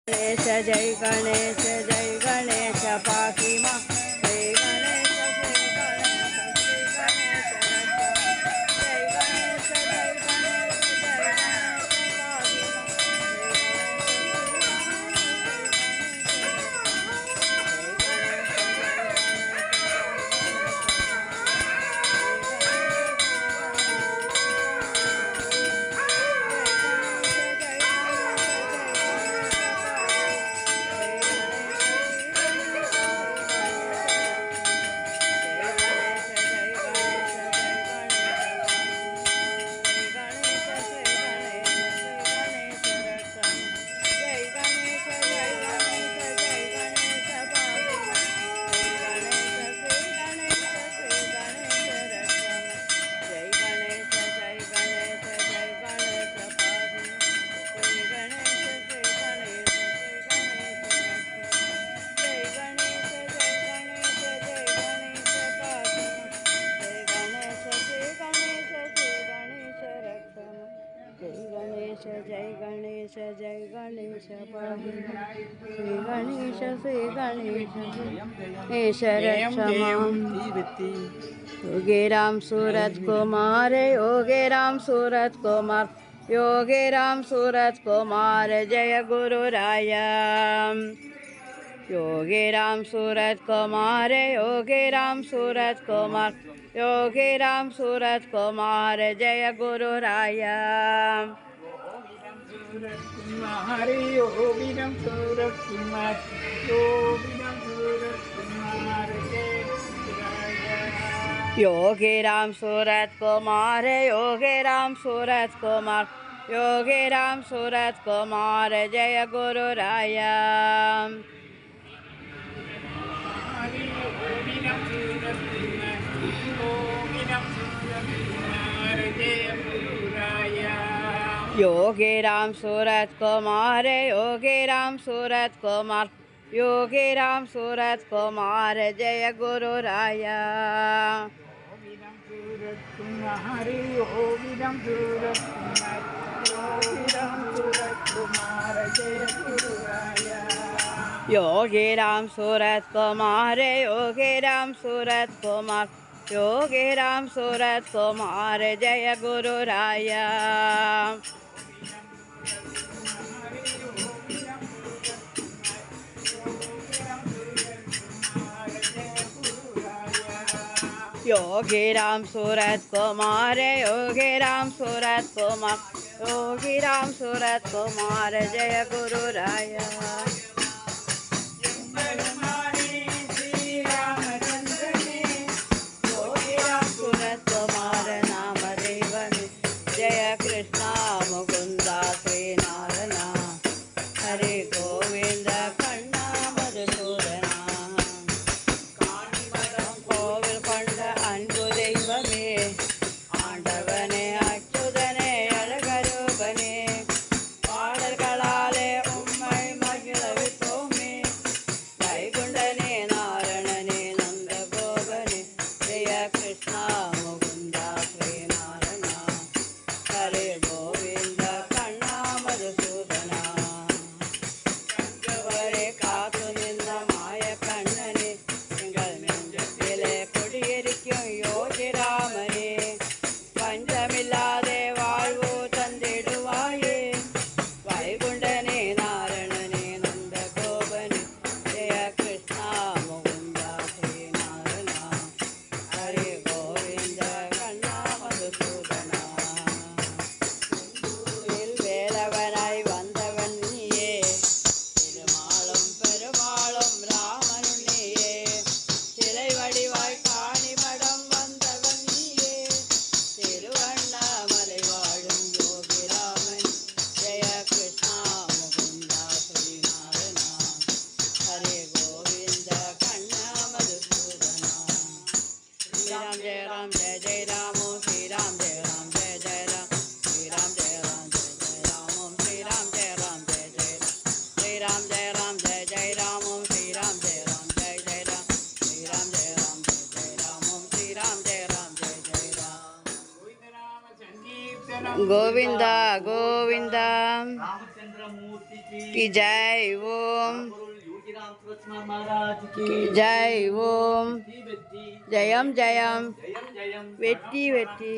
गणेश जय गणेश जय गणेश पाहि मां जय गणेश जय गणेश श्री गणेश रक्षा जय गणेश जय गणेश जय गणेश पाहि मां जय गणेश जय गणेश पाहि श्री गणेश श्री गणेश योगे राम सूरत कुमार योगे राम सूरत कुमार योगे राम सूरत कुमार जय गुरु राया योगे राम सूरत कुमार योगे राम सूरत कुमार योगे राम सूरत कुमार जय गुरु राया योगे राम सूरत कुमार योगे राम सूरत कुमार योगे राम सूरत कुमार जय गुरु राया योगे राम सूरत कुमार योगे राम सूरत कुमार योगे राम सूरत कुमार जय गुरु राया योगे राम सूरत कुमार योगे राम सूरत कुमार योगे राम सूरत कुमार जय गुरु राया योगे राम सूरत कुमार योगे राम सूरत कुमार योगे राम सूरत कुमार जय गुरु राया योगे राम सूरत कुमार नाम देवन जय कृष्णा मुकुंदा श्री नारायण हरे गोविंद कन्ना मधुसूदना கோவில் கொண்ட அன்பு தெய்வமே ஆண்டவனே அச்சுதனே அழகரூபனே பாடல்களாலே உம்மை மகிழவித்தோமே வைகுண்டனே நாரணனே நந்த கோபனே ஜெய கிருஷ்ணா முகுந்தா ஸ்ரீ நாராயண ஹரே கோவிந்த கண்ணா மதுசூதனா கங்கவரே காத்து நின்ற மாய கண்ணனே எங்கள் நெஞ்சத்திலே குடியிருக்கும் யோகி ராமனே பஞ்சமில்லாதே வாழ்வு தந்திடுவாயே வைகுண்டனே நாரணனே நந்த கோபனே ஜெய கிருஷ்ணா முகுந்தா ஸ்ரீ நாராயண ஹரே கோவிந்த கண்ணா மதுசூதனா வேலவனாய் வந்தவன் நீயே திருமாலும் பெருமாளும் ராமனும் நீயே சிலை வடிவாய் காணிமடம் வந்தவன் நீயே திருவண்ணாமலை வாழும் யோகி ராமன் ஜெய கிருஷ்ணா முகுந்தா ஸ்ரீ நாராயண ஹரே கோவிந்த கண்ணா மதுசூதனா ஸ்ரீராம் ஜெய ராம் ஜெய ஜெய ராமோ ஸ்ரீராம் ஜெய ராம் ஜெய ஜெய ராம் ஸ்ரீராம் ஜெய ராம் ஜெய ஜெய ராமோம் ஸ்ரீராம் ஜெய ராம் ஜெய ஜெய ராம் ஸ்ரீராம் ஜெய ராம் ஜெய ஜெய ராமோம் ஸ்ரீராம் ஜெய ராம் ஜெய ஜெய ராம் ஸ்ரீராம் ஜெய ராம் ஜெய ஜெய ராமோம் ஸ்ரீராம் ஜெய ராம் ஜெய ஜெய ராம் கோவிந்தா கோவிந்தா रामचंद्र मूर्ति की की जय ओम योगीराम सूरजकुमार महाराज की जय ओम की जयम जयम जयम जयम वेट्टी वेट्टी